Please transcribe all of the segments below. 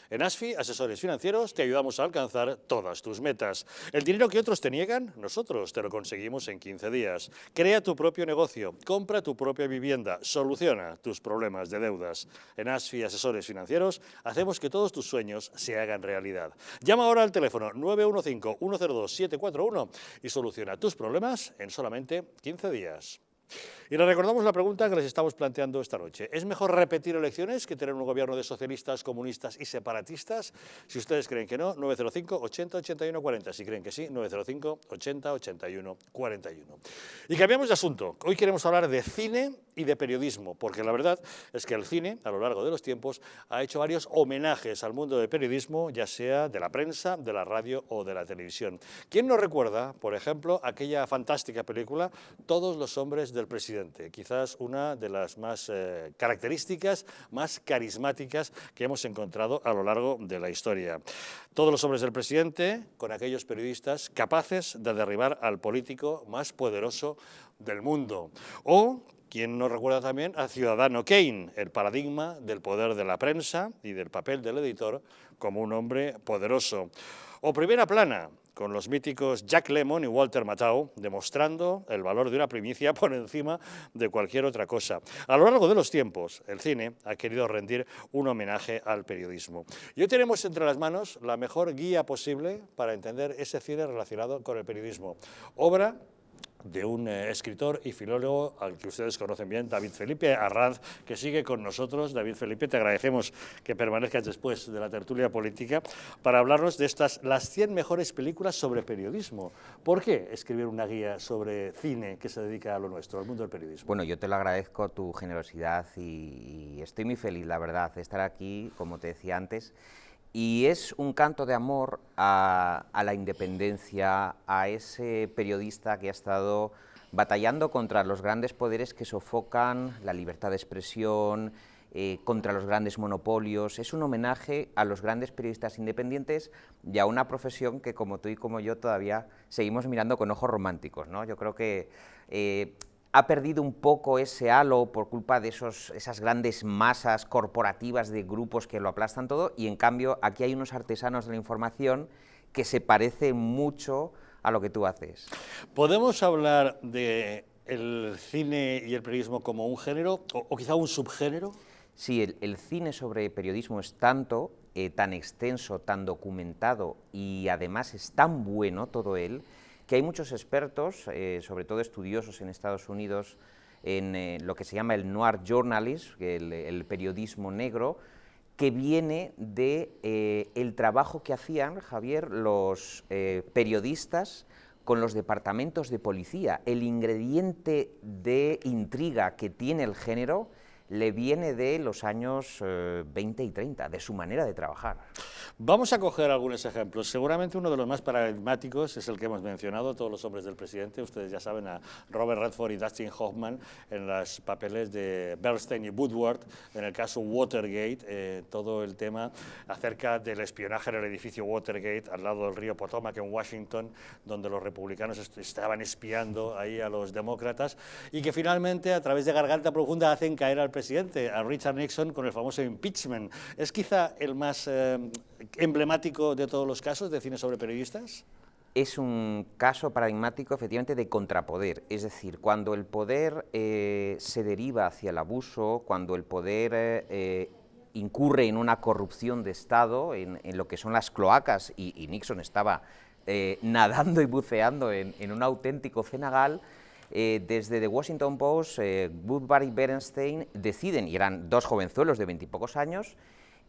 En ASFI, asesores financieros, te ayudamos a alcanzar todas tus metas. El dinero que otros te niegan, nosotros te lo conseguimos en 15 días. Crea tu propio negocio, compra tu propia vivienda, soluciona tus problemas de deudas. En ASFI, asesores financieros, hacemos que todos tus sueños se hagan realidad. Llama ahora al teléfono 915-102-741 y soluciona tus problemas en solamente 15 días. Y les recordamos la pregunta que les estamos planteando esta noche. ¿Es mejor repetir elecciones que tener un gobierno de socialistas, comunistas y separatistas? Si ustedes creen que no, 905 80 81 40. Si creen que sí, 905 80 81 41. Y cambiamos de asunto. Hoy queremos hablar de cine y de periodismo, porque la verdad es que el cine, a lo largo de los tiempos, ha hecho varios homenajes al mundo del periodismo, ya sea de la prensa, de la radio o de la televisión. ¿Quién nos recuerda, por ejemplo, aquella fantástica película Todos los hombres del presidente? Quizás una de las más características, más carismáticas que hemos encontrado a lo largo de la historia. Todos los hombres del presidente, con aquellos periodistas capaces de derribar al político más poderoso del mundo. O ¿quién nos recuerda también a Ciudadano Kane, el paradigma del poder de la prensa y del papel del editor como un hombre poderoso? O Primera Plana, con los míticos Jack Lemmon y Walter Matthau, demostrando el valor de una primicia por encima de cualquier otra cosa. A lo largo de los tiempos, el cine ha querido rendir un homenaje al periodismo. Y hoy tenemos entre las manos la mejor guía posible para entender ese cine relacionado con el periodismo. Obra de un escritor y filólogo al que ustedes conocen bien, David Felipe Arranz, que sigue con nosotros. David Felipe, te agradecemos que permanezcas después de la tertulia política para hablarnos de las 100 mejores películas sobre periodismo. ¿Por qué escribir una guía sobre cine que se dedica a lo nuestro, al mundo del periodismo? Bueno, yo te lo agradezco tu generosidad y estoy muy feliz, la verdad, de estar aquí, como te decía antes. Y es un canto de amor a la independencia, a ese periodista que ha estado batallando contra los grandes poderes que sofocan la libertad de expresión, contra los grandes monopolios. Es un homenaje a los grandes periodistas independientes y a una profesión que, como tú y como yo, todavía seguimos mirando con ojos románticos, ¿no? Yo creo que ha perdido un poco ese halo por culpa de esas grandes masas corporativas de grupos que lo aplastan todo, y en cambio aquí hay unos artesanos de la información que se parecen mucho a lo que tú haces. ¿Podemos hablar de el cine y el periodismo como un género o quizá un subgénero? Sí, el cine sobre periodismo es tanto, tan extenso, tan documentado y además es tan bueno todo él, que hay muchos expertos, sobre todo estudiosos en Estados Unidos, en lo que se llama el noir journalism, el periodismo negro, que viene de el trabajo que hacían, Javier, los periodistas con los departamentos de policía. El ingrediente de intriga que tiene el género le viene de los años 20 y 30, de su manera de trabajar. Vamos a coger algunos ejemplos. Seguramente uno de los más paradigmáticos es el que hemos mencionado, Todos los hombres del presidente. Ustedes ya saben a Robert Redford y Dustin Hoffman en los papeles de Bernstein y Woodward, en el caso Watergate, todo el tema acerca del espionaje en el edificio Watergate al lado del río Potomac en Washington, donde los republicanos estaban espiando ahí a los demócratas y que finalmente a través de garganta profunda hacen caer al presidente, a Richard Nixon, con el famoso impeachment. ¿Es quizá el más emblemático de todos los casos de cine sobre periodistas? Es un caso paradigmático, efectivamente, de contrapoder. Es decir, cuando el poder se deriva hacia el abuso, cuando el poder incurre en una corrupción de Estado, en lo que son las cloacas, y Nixon estaba nadando y buceando en un auténtico cenagal. Desde The Washington Post, Woodward y Bernstein deciden, y eran dos jovenzuelos de 20 y pocos años,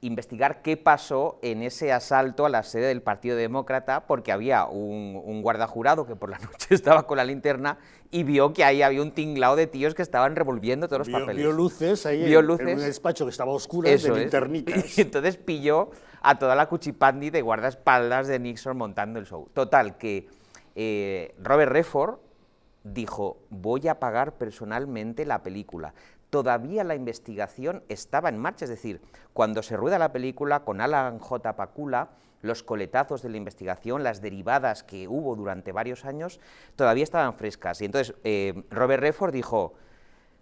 investigar qué pasó en ese asalto a la sede del Partido Demócrata, porque había un guardajurado que por la noche estaba con la linterna y vio que ahí había un tinglao de tíos que estaban revolviendo todos los papeles. Vio luces ahí en un despacho que estaba oscuro, de linternitas. Y entonces pilló a toda la cuchipandi de guardaespaldas de Nixon montando el show. Total, que Robert Redford dijo: voy a pagar personalmente la película. Todavía la investigación estaba en marcha, es decir, cuando se rueda la película con Alan J. Pakula, los coletazos de la investigación, las derivadas que hubo durante varios años, todavía estaban frescas. Y entonces Robert Redford dijo: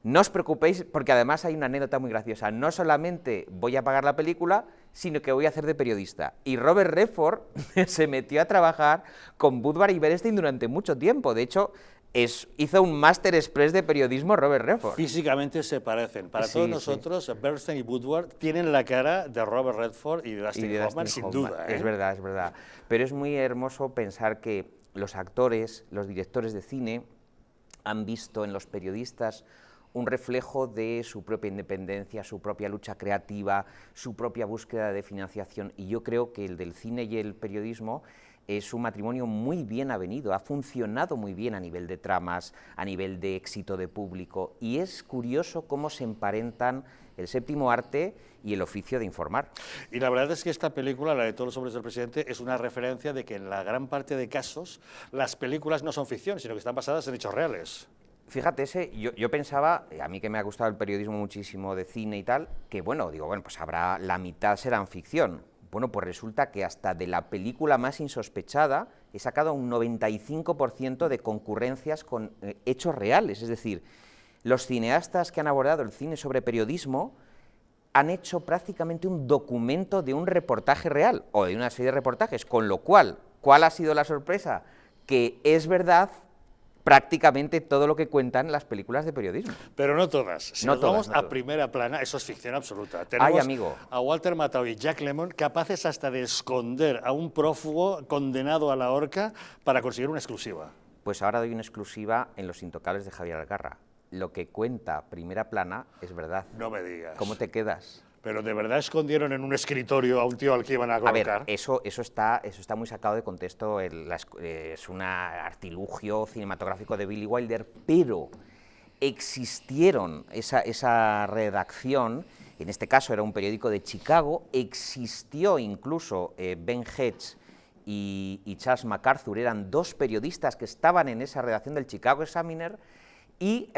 no os preocupéis, porque además hay una anécdota muy graciosa. No solamente voy a pagar la película, sino que voy a hacer de periodista. Y Robert Redford se metió a trabajar con Woodward y Bernstein durante mucho tiempo. De hecho, hizo un máster express de periodismo Robert Redford. Físicamente se parecen. Para Sí, todos sí. nosotros, Bernstein y Woodward tienen la cara de Robert Redford y de Dustin Hoffman, sin duda. Es verdad, es verdad. Pero es muy hermoso pensar que los actores, los directores de cine, han visto en los periodistas un reflejo de su propia independencia, su propia lucha creativa, su propia búsqueda de financiación, y yo creo que el del cine y el periodismo es un matrimonio muy bien avenido, ha funcionado muy bien a nivel de tramas, a nivel de éxito de público, y es curioso cómo se emparentan el séptimo arte y el oficio de informar. Y la verdad es que esta película, la de Todos los hombres del presidente, es una referencia de que en la gran parte de casos las películas no son ficción, sino que están basadas en hechos reales. Fíjate, yo pensaba, a mí que me ha gustado el periodismo muchísimo de cine y tal, que bueno, pues habrá, la mitad serán ficción. Bueno, pues resulta que hasta de la película más insospechada he sacado un 95% de concurrencias con hechos reales. Es decir, los cineastas que han abordado el cine sobre periodismo han hecho prácticamente un documento de un reportaje real, o de una serie de reportajes, con lo cual, ¿cuál ha sido la sorpresa? Que es verdad prácticamente todo lo que cuentan las películas de periodismo. Pero no todas. Si No nos todas, vamos no a todas. primera plana, eso es ficción absoluta. Ay, Tenemos amigo. a Walter Matthau y Jack Lemmon capaces hasta de esconder a un prófugo condenado a la horca para conseguir una exclusiva. Pues ahora doy una exclusiva en Los Intocables de Javier Algarra. Lo que cuenta primera plana es verdad. No me digas. ¿Cómo te quedas? ¿Pero de verdad escondieron en un escritorio a un tío al que iban a A colocar? ver, eso está muy sacado de contexto, es un artilugio cinematográfico de Billy Wilder, pero existieron esa redacción, en este caso era un periódico de Chicago, existió incluso Ben Hedges y Charles MacArthur, eran dos periodistas que estaban en esa redacción del Chicago Examiner, y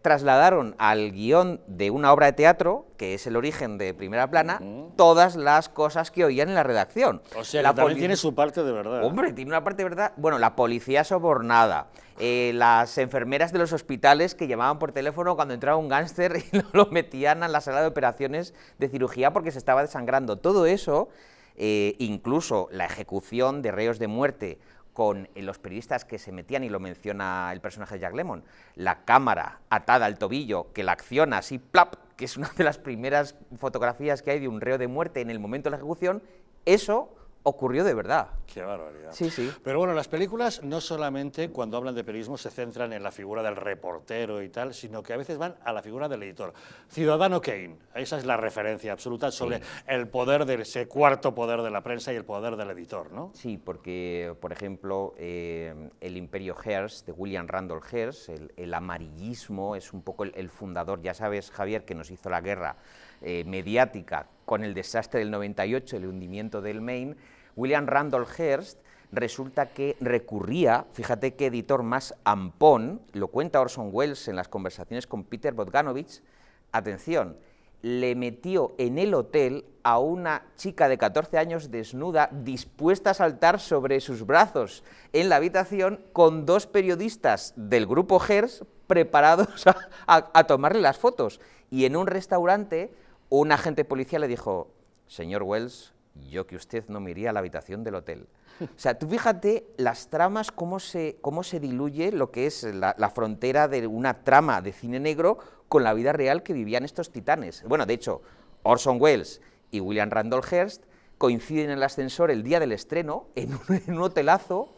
trasladaron al guión de una obra de teatro, que es el origen de Primera Plana, todas las cosas que oían en la redacción. O sea, que también tiene su parte de verdad. Hombre, tiene una parte de verdad. Bueno, la policía sobornada, las enfermeras de los hospitales que llamaban por teléfono cuando entraba un gángster y lo metían a la sala de operaciones de cirugía porque se estaba desangrando. Todo eso, incluso la ejecución de reos de muerte con los periodistas que se metían, y lo menciona el personaje de Jack Lemmon, la cámara atada al tobillo, que la acciona así, plap, que es una de las primeras fotografías que hay de un reo de muerte en el momento de la ejecución, eso ocurrió de verdad. Qué barbaridad. Sí, sí. Pero bueno, las películas no solamente cuando hablan de periodismo se centran en la figura del reportero y tal, sino que a veces van a la figura del editor. Ciudadano Kane, esa es la referencia absoluta sobre el poder de ese cuarto poder de la prensa y el poder del editor, ¿no? Sí, porque, por ejemplo, el Imperio Hearst, de William Randolph Hearst, el amarillismo, es un poco el fundador, ya sabes, Javier, que nos hizo la guerra mediática con el desastre del 98, el hundimiento del Maine. William Randolph Hearst resulta que recurría, fíjate qué editor más ampón, lo cuenta Orson Welles en las conversaciones con Peter Bogdanovich, atención, le metió en el hotel a una chica de 14 años desnuda, dispuesta a saltar sobre sus brazos en la habitación, con dos periodistas del grupo Hearst preparados a tomarle las fotos. Y en un restaurante, un agente policial le dijo: señor Welles, yo que usted no me iría a la habitación del hotel. O sea, tú fíjate las tramas, cómo se diluye lo que es la frontera de una trama de cine negro con la vida real que vivían estos titanes. Bueno, de hecho, Orson Welles y William Randolph Hearst coinciden en el ascensor el día del estreno, en un hotelazo,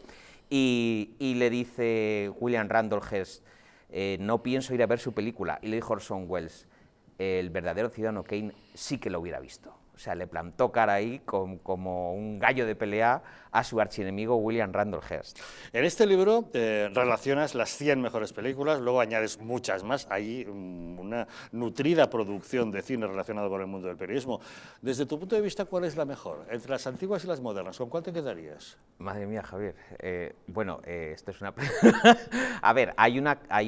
y le dice William Randolph Hearst: no pienso ir a ver su película. Y le dijo Orson Welles: el verdadero Ciudadano Kane sí que lo hubiera visto. O sea, le plantó cara ahí como un gallo de pelea a su archienemigo William Randolph Hearst. En este libro relacionas las 100 mejores películas, luego añades muchas más, hay una nutrida producción de cine relacionado con el mundo del periodismo. Desde tu punto de vista, ¿cuál es la mejor? Entre las antiguas y las modernas, ¿con cuál te quedarías? Madre mía, Javier. Esto es una... A ver, hay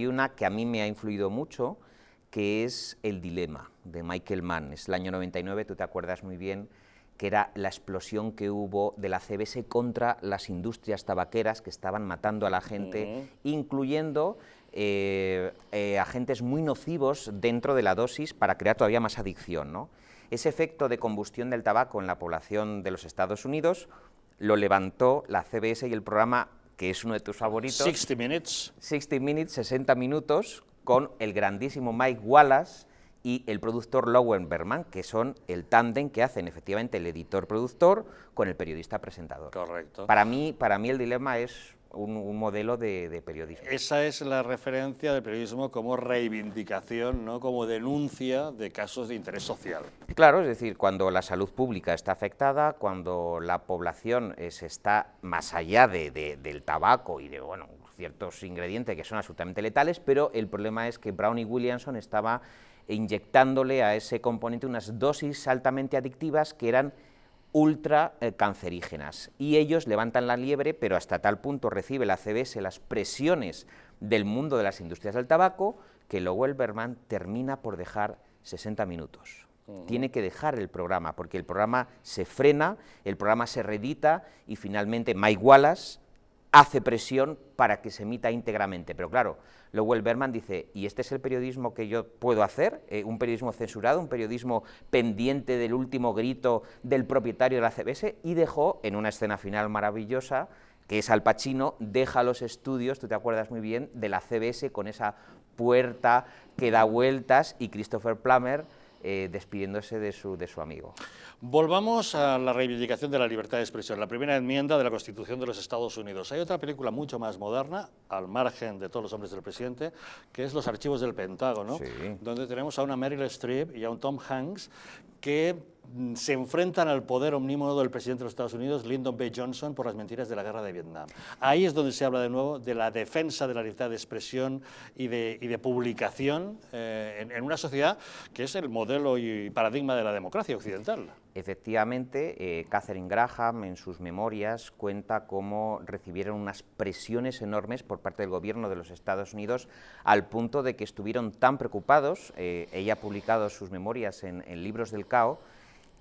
una que a mí me ha influido mucho, que es El dilema, de Michael Mann. Es el año 99, tú te acuerdas muy bien, que era la explosión que hubo de la CBS contra las industrias tabaqueras que estaban matando a la gente, incluyendo agentes muy nocivos dentro de la dosis para crear todavía más adicción, ¿no? Ese efecto de combustión del tabaco en la población de los Estados Unidos lo levantó la CBS y el programa, que es uno de tus favoritos, 60 Minutes. 60 Minutes, 60 minutos, con el grandísimo Mike Wallace y el productor Lowen Berman, que son el tándem que hacen efectivamente el editor-productor con el periodista-presentador. Correcto. Para mí el dilema es un modelo de periodismo. Esa es la referencia del periodismo como reivindicación, ¿no? Como denuncia de casos de interés social. Claro, es decir, cuando la salud pública está afectada, cuando la población se está más allá del tabaco y de ciertos ingredientes que son absolutamente letales, pero el problema es que Brown y Williamson estaba inyectándole a ese componente unas dosis altamente adictivas que eran ultra cancerígenas, y ellos levantan la liebre, pero hasta tal punto recibe la CBS las presiones del mundo de las industrias del tabaco que Lowell Berman termina por dejar 60 minutos. Tiene que dejar el programa, porque el programa se frena, el programa se reedita y finalmente Mike Wallace hace presión para que se emita íntegramente, pero claro, Lowell Berman dice, ¿y este es el periodismo que yo puedo hacer? ¿Un periodismo censurado, un periodismo pendiente del último grito del propietario de la CBS? Y dejó, en una escena final maravillosa, que es Al Pacino, deja los estudios, tú te acuerdas muy bien, de la CBS con esa puerta que da vueltas y Christopher Plummer despidiéndose de su amigo. Volvamos a la reivindicación de la libertad de expresión, la primera enmienda de la Constitución de los Estados Unidos. Hay otra película mucho más moderna, al margen de todos los hombres del presidente, que es Los archivos del Pentágono, Sí. donde tenemos a una Meryl Streep y a un Tom Hanks que se enfrentan al poder omnímodo del presidente de los Estados Unidos, Lyndon B. Johnson, por las mentiras de la guerra de Vietnam. Ahí es donde se habla de nuevo de la defensa de la libertad de expresión y de publicación en una sociedad que es el modelo y paradigma de la democracia occidental. Efectivamente, Katharine Graham en sus memorias cuenta cómo recibieron unas presiones enormes por parte del gobierno de los Estados Unidos al punto de que estuvieron tan preocupados, ella ha publicado sus memorias en Libros del Cao,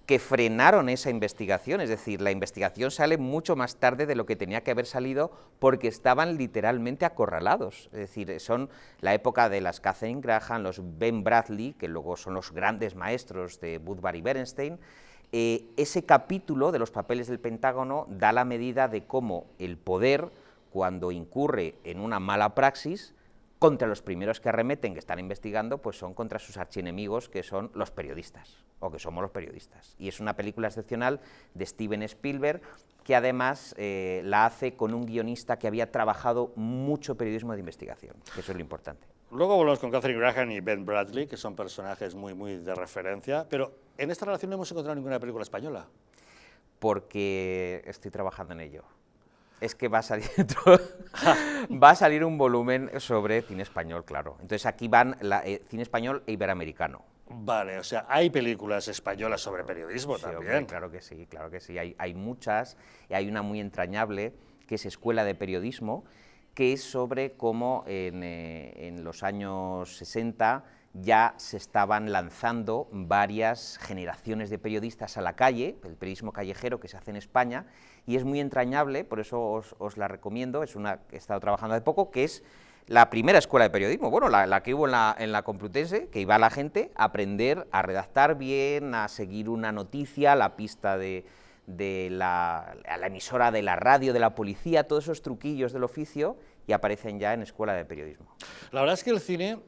que frenaron esa investigación, es decir, la investigación sale mucho más tarde de lo que tenía que haber salido porque estaban literalmente acorralados, es decir, son la época de las Katharine Graham, los Ben Bradley, que luego son los grandes maestros de Woodbury Bernstein. Ese capítulo de los papeles del Pentágono da la medida de cómo el poder, cuando incurre en una mala praxis, contra los primeros que arremeten, que están investigando, pues son contra sus archienemigos, que son los periodistas, o que somos los periodistas. Y es una película excepcional de Steven Spielberg, que además la hace con un guionista que había trabajado mucho periodismo de investigación, que eso es lo importante. Luego volvemos con Katharine Graham y Ben Bradley, que son personajes muy de referencia, pero en esta relación no hemos encontrado ninguna película española. Porque estoy trabajando en ello. Es que va a salir un volumen sobre cine español, claro. Entonces aquí van cine español e iberoamericano. Vale, o sea, hay películas españolas sobre periodismo Sí, también. Hombre, claro que sí, claro que sí. Hay muchas, y hay una muy entrañable, que es Escuela de Periodismo, que es sobre cómo en los años 60 ya se estaban lanzando varias generaciones de periodistas a la calle, el periodismo callejero que se hace en España, y es muy entrañable, por eso os la recomiendo, es una que he estado trabajando hace poco, que es la primera escuela de periodismo, bueno, la que hubo en la Complutense, que iba la gente a aprender a redactar bien, a seguir una noticia, la pista a la emisora de la radio, de la policía, todos esos truquillos del oficio, y aparecen ya en Escuela de Periodismo. La verdad es que el cine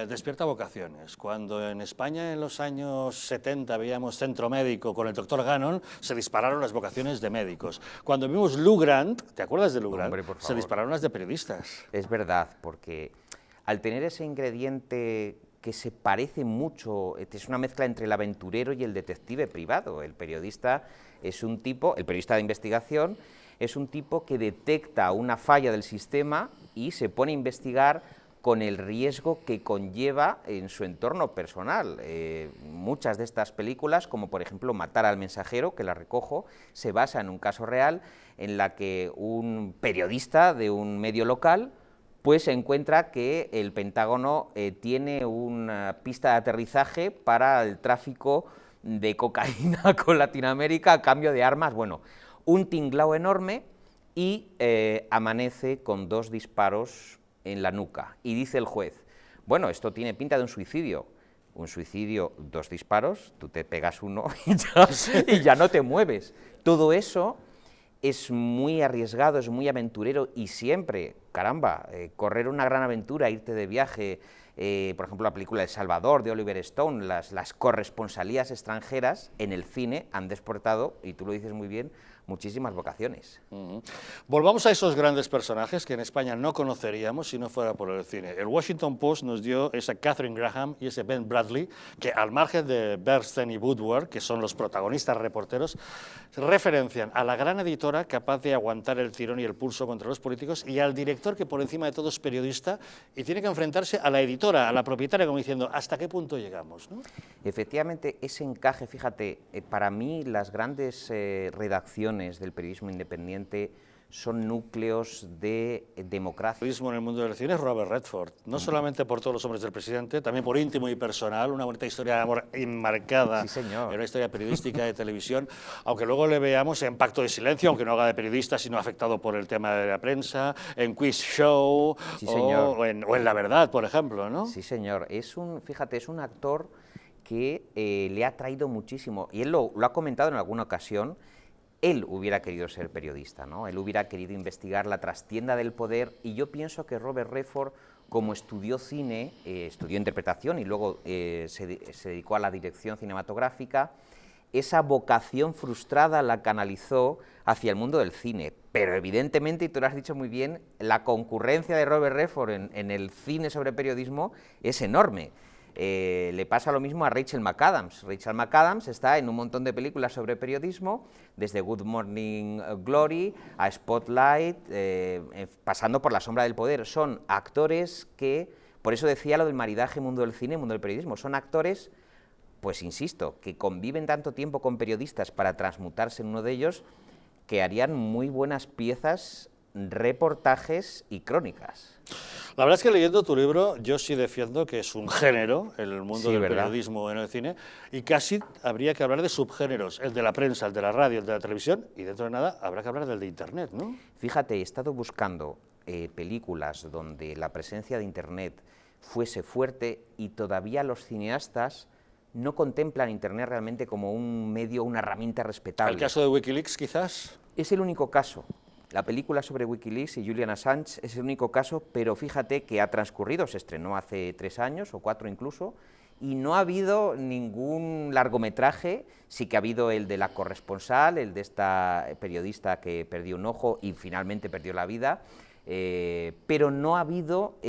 despierta vocaciones. Cuando en España en los años 70 veíamos Centro Médico con el doctor Gannon, se dispararon las vocaciones de médicos. Cuando vimos Lou Grant, ¿te acuerdas de Lou Grant? Hombre, por favor. Se dispararon las de periodistas. Es verdad, porque al tener ese ingrediente que se parece mucho, es una mezcla entre el aventurero y el detective privado. El periodista es un tipo, el periodista de investigación, es un tipo que detecta una falla del sistema y se pone a investigar con el riesgo que conlleva en su entorno personal. Muchas de estas películas, como por ejemplo Matar al mensajero, que la recojo, se basa en un caso real en la que un periodista de un medio local pues se encuentra que el Pentágono tiene una pista de aterrizaje para el tráfico de cocaína con Latinoamérica a cambio de armas, bueno, un tinglao enorme, y amanece con 2 disparos en la nuca. Y dice el juez, bueno, esto tiene pinta de un suicidio. Un suicidio, 2 disparos, tú te pegas uno y ya no te mueves. Todo eso es muy arriesgado, es muy aventurero, y siempre, caramba, correr una gran aventura, irte de viaje, por ejemplo, la película El Salvador de Oliver Stone, las corresponsalías extranjeras en el cine han despertado, y tú lo dices muy bien, muchísimas vocaciones. Volvamos a esos grandes personajes que en España no conoceríamos si no fuera por el cine. El Washington Post nos dio esa Katharine Graham y ese Ben Bradley, que al margen de Bernstein y Woodward, que son los protagonistas reporteros, referencian a la gran editora capaz de aguantar el tirón y el pulso contra los políticos, y al director que por encima de todo es periodista y tiene que enfrentarse a la editora, a la propietaria, como diciendo, ¿hasta qué punto llegamos?, ¿no? Efectivamente, ese encaje, fíjate, para mí las grandes redacciones del periodismo independiente son núcleos de democracia. El periodismo en el mundo del cine es Robert Redford, no solamente por Todos los hombres del presidente, también por Íntimo y Personal, una bonita historia de amor enmarcada en una historia periodística de televisión, aunque luego le veamos en Pacto de Silencio, aunque no haga de periodista, sino afectado por el tema de la prensa, en Quiz Show, o en La Verdad, por ejemplo, ¿no? Sí, señor. Fíjate, es un actor que le ha traído muchísimo, y él lo ha comentado en alguna ocasión. Él hubiera querido ser periodista, ¿no? Él hubiera querido investigar la trastienda del poder, y yo pienso que Robert Redford, como estudió cine, estudió interpretación y luego se dedicó a la dirección cinematográfica, esa vocación frustrada la canalizó hacia el mundo del cine. Pero evidentemente, y tú lo has dicho muy bien, la concurrencia de Robert Redford en el cine sobre periodismo es enorme. Le pasa lo mismo a Rachel McAdams. Rachel McAdams está en un montón de películas sobre periodismo, desde Good Morning Glory a Spotlight, pasando por La sombra del poder. Son actores que, por eso decía lo del maridaje mundo del cine y mundo del periodismo, son actores, pues insisto, que conviven tanto tiempo con periodistas para transmutarse en uno de ellos, que harían muy buenas piezas, reportajes y crónicas. La verdad es que leyendo tu libro yo sí defiendo que es un género, el mundo del periodismo en el cine, y casi habría que hablar de subgéneros, el de la prensa, el de la radio, el de la televisión, y dentro de nada habrá que hablar del de Internet, ¿no? Fíjate, he estado buscando películas donde la presencia de Internet fuese fuerte, y todavía los cineastas no contemplan Internet realmente como un medio, una herramienta respetable. ¿El caso de Wikileaks, quizás? Es el único caso. La película sobre Wikileaks y Julian Assange es el único caso, pero fíjate que ha transcurrido, se estrenó hace 3 años o 4 incluso, y no ha habido ningún largometraje. Sí que ha habido el de la corresponsal, el de esta periodista que perdió un ojo y finalmente perdió la vida, pero no ha habido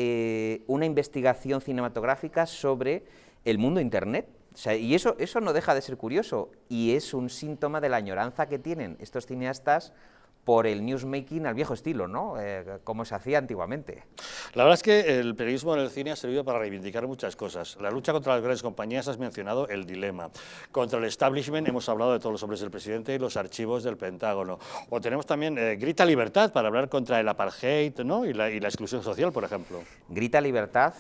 una investigación cinematográfica sobre el mundo de Internet. O sea, y eso no deja de ser curioso, y es un síntoma de la añoranza que tienen estos cineastas por el newsmaking al viejo estilo, ¿no? Como se hacía antiguamente. La verdad es que el periodismo en el cine ha servido para reivindicar muchas cosas. La lucha contra las grandes compañías, has mencionado El Dilema. Contra el establishment hemos hablado de Todos los hombres del presidente y los archivos del Pentágono. O tenemos también Grita Libertad, para hablar contra el apartheid, ¿no? y la exclusión social, por ejemplo. Grita Libertad,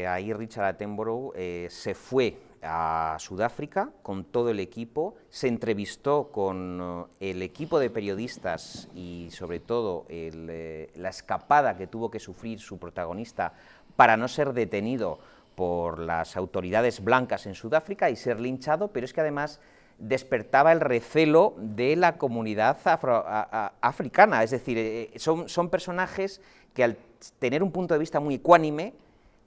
ahí Richard Attenborough se fue a Sudáfrica con todo el equipo, se entrevistó con el equipo de periodistas y sobre todo la escapada que tuvo que sufrir su protagonista para no ser detenido por las autoridades blancas en Sudáfrica y ser linchado, pero es que además despertaba el recelo de la comunidad africana, es decir, son personajes que al tener un punto de vista muy ecuánime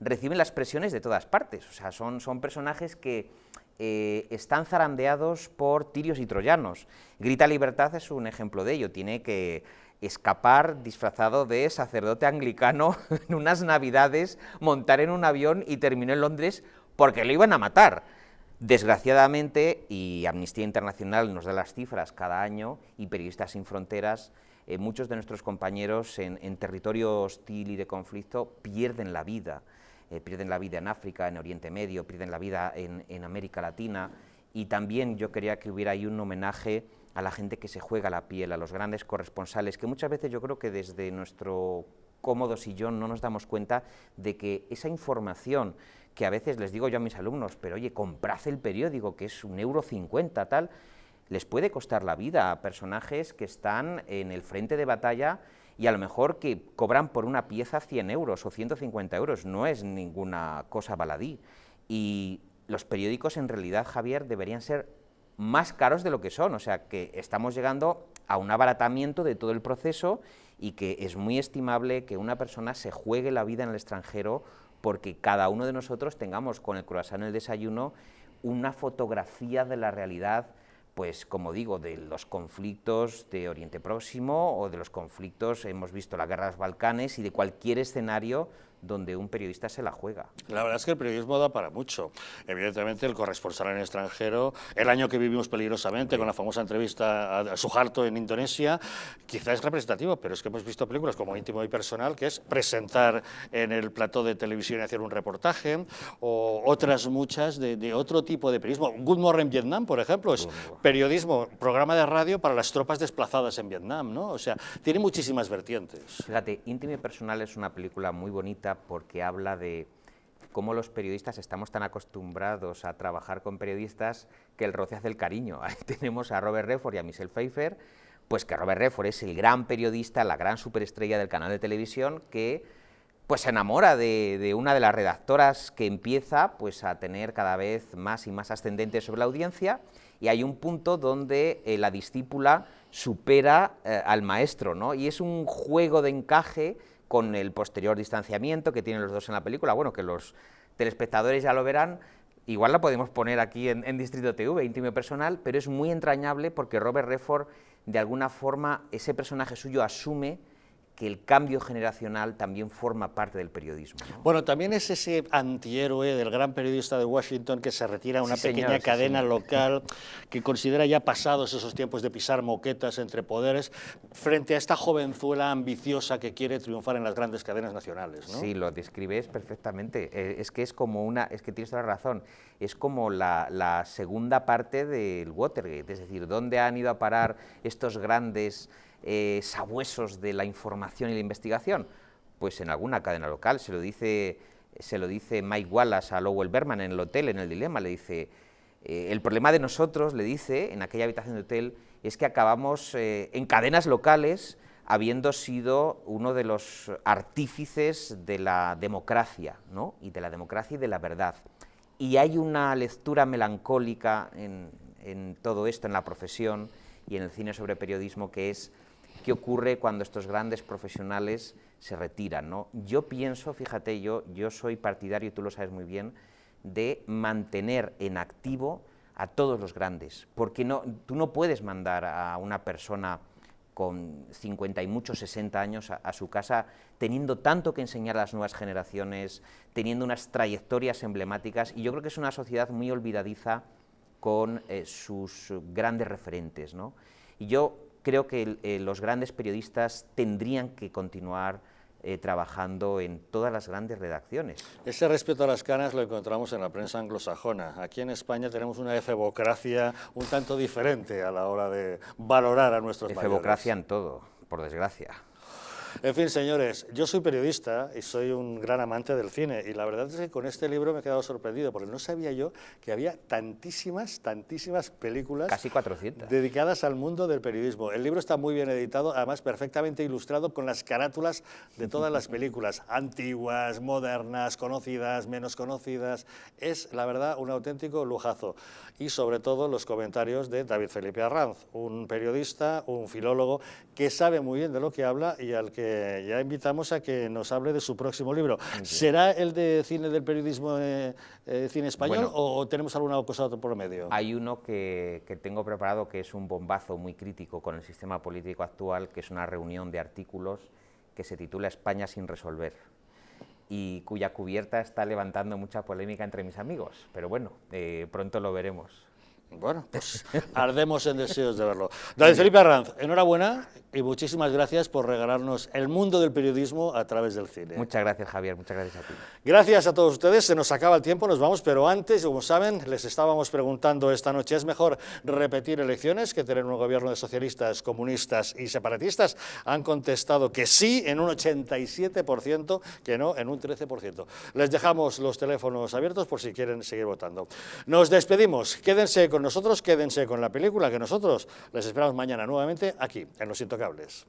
reciben las presiones de todas partes. O sea, son personajes que están zarandeados por tirios y troyanos. Grita Libertad es un ejemplo de ello, tiene que escapar disfrazado de sacerdote anglicano en unas navidades, montar en un avión y terminó en Londres porque lo iban a matar. Desgraciadamente, y Amnistía Internacional nos da las cifras cada año, y Periodistas Sin Fronteras, muchos de nuestros compañeros en territorio hostil y de conflicto pierden la vida en África, en Oriente Medio, pierden la vida en América Latina, y también yo quería que hubiera ahí un homenaje a la gente que se juega la piel, a los grandes corresponsales, que muchas veces yo creo que desde nuestro cómodo sillón no nos damos cuenta de que esa información que a veces les digo yo a mis alumnos, pero oye, comprad el periódico, que es €1,50, tal, les puede costar la vida a personajes que están en el frente de batalla y a lo mejor que cobran por una pieza 100 euros o 150 euros, no es ninguna cosa baladí. Y los periódicos en realidad, Javier, deberían ser más caros de lo que son, o sea que estamos llegando a un abaratamiento de todo el proceso y que es muy estimable que una persona se juegue la vida en el extranjero porque cada uno de nosotros tengamos con el croissant en el desayuno una fotografía de la realidad, pues como digo, de los conflictos de Oriente Próximo o de los conflictos, hemos visto la guerra de los Balcanes y de cualquier escenario donde un periodista se la juega. La verdad es que el periodismo da para mucho. Evidentemente, el corresponsal en el extranjero, el año que vivimos peligrosamente, con la famosa entrevista a Suharto en Indonesia, quizá es representativo, pero es que hemos visto películas como Íntimo y Personal, que es presentar en el plató de televisión y hacer un reportaje, o otras muchas de otro tipo de periodismo. Good Morning Vietnam, por ejemplo, es periodismo, programa de radio para las tropas desplazadas en Vietnam, ¿no? O sea, tiene muchísimas vertientes. Fíjate, Íntimo y Personal es una película muy bonita porque habla de cómo los periodistas estamos tan acostumbrados a trabajar con periodistas que el roce hace el cariño. Ahí tenemos a Robert Redford y a Michelle Pfeiffer, pues que Robert Redford es el gran periodista, la gran superestrella del canal de televisión que pues se enamora de una de las redactoras que empieza pues a tener cada vez más y más ascendente sobre la audiencia, y hay un punto donde la discípula supera al maestro, ¿no? Y es un juego de encaje con el posterior distanciamiento que tienen los dos en la película, bueno, que los telespectadores ya lo verán, igual la podemos poner aquí en Distrito TV, Íntimo y Personal, pero es muy entrañable porque Robert Redford, de alguna forma, ese personaje suyo asume que el cambio generacional también forma parte del periodismo, ¿no? Bueno, también es ese antihéroe del gran periodista de Washington que se retira a una pequeña cadena local, que considera ya pasados esos tiempos de pisar moquetas entre poderes, frente a esta jovenzuela ambiciosa que quiere triunfar en las grandes cadenas nacionales, ¿no? Sí, lo describes perfectamente. Es que es como es que tienes toda la razón, es como la segunda parte del Watergate, es decir, ¿dónde han ido a parar estos grandes sabuesos de la información y la investigación? Pues en alguna cadena local. Se lo dice Mike Wallace a Lowell Berman en el hotel, en El Dilema, le dice, el problema de nosotros, le dice, en aquella habitación de hotel, es que acabamos en cadenas locales habiendo sido uno de los artífices de la democracia, ¿no? Y de la democracia y de la verdad. Y hay una lectura melancólica en todo esto, en la profesión y en el cine sobre periodismo, que es qué ocurre cuando estos grandes profesionales se retiran, ¿no? Yo pienso, fíjate, yo soy partidario, y tú lo sabes muy bien, de mantener en activo a todos los grandes, porque tú no puedes mandar a una persona con 50 y muchos 60 años a su casa, teniendo tanto que enseñar a las nuevas generaciones, teniendo unas trayectorias emblemáticas, y yo creo que es una sociedad muy olvidadiza con sus grandes referentes, ¿no? Y yo creo que los grandes periodistas tendrían que continuar trabajando en todas las grandes redacciones. Ese respeto a las canas lo encontramos en la prensa anglosajona. Aquí en España tenemos una efebocracia un tanto diferente a la hora de valorar a nuestros mayores. Efebocracia en todo, por desgracia. En fin, señores, yo soy periodista y soy un gran amante del cine, y la verdad es que con este libro me he quedado sorprendido, porque no sabía yo que había tantísimas películas, casi 400, dedicadas al mundo del periodismo. El libro está muy bien editado, además perfectamente ilustrado con las carátulas de todas las películas, antiguas, modernas, conocidas, menos conocidas. Es, la verdad, un auténtico lujazo. Y sobre todo los comentarios de David Felipe Arranz, un periodista, un filólogo que sabe muy bien de lo que habla y al que ya invitamos a que nos hable de su próximo libro. ¿Será el de cine del periodismo, cine español, bueno, o tenemos alguna cosa por medio? Hay uno que tengo preparado, que es un bombazo muy crítico con el sistema político actual, que es una reunión de artículos que se titula España sin resolver, y cuya cubierta está levantando mucha polémica entre mis amigos, pero bueno, pronto lo veremos. Bueno, pues ardemos en deseos de verlo. David Felipe Arranz, enhorabuena y muchísimas gracias por regalarnos el mundo del periodismo a través del cine. Muchas gracias, Javier, muchas gracias a ti. Gracias a todos ustedes, se nos acaba el tiempo, nos vamos, pero antes, como saben, les estábamos preguntando esta noche, ¿es mejor repetir elecciones que tener un gobierno de socialistas, comunistas y separatistas? Han contestado que sí en un 87%, que no en un 13%. Les dejamos los teléfonos abiertos por si quieren seguir votando. Nos despedimos, quédense con nosotros, quédense con la película, que nosotros les esperamos mañana nuevamente aquí, en Los Intocables.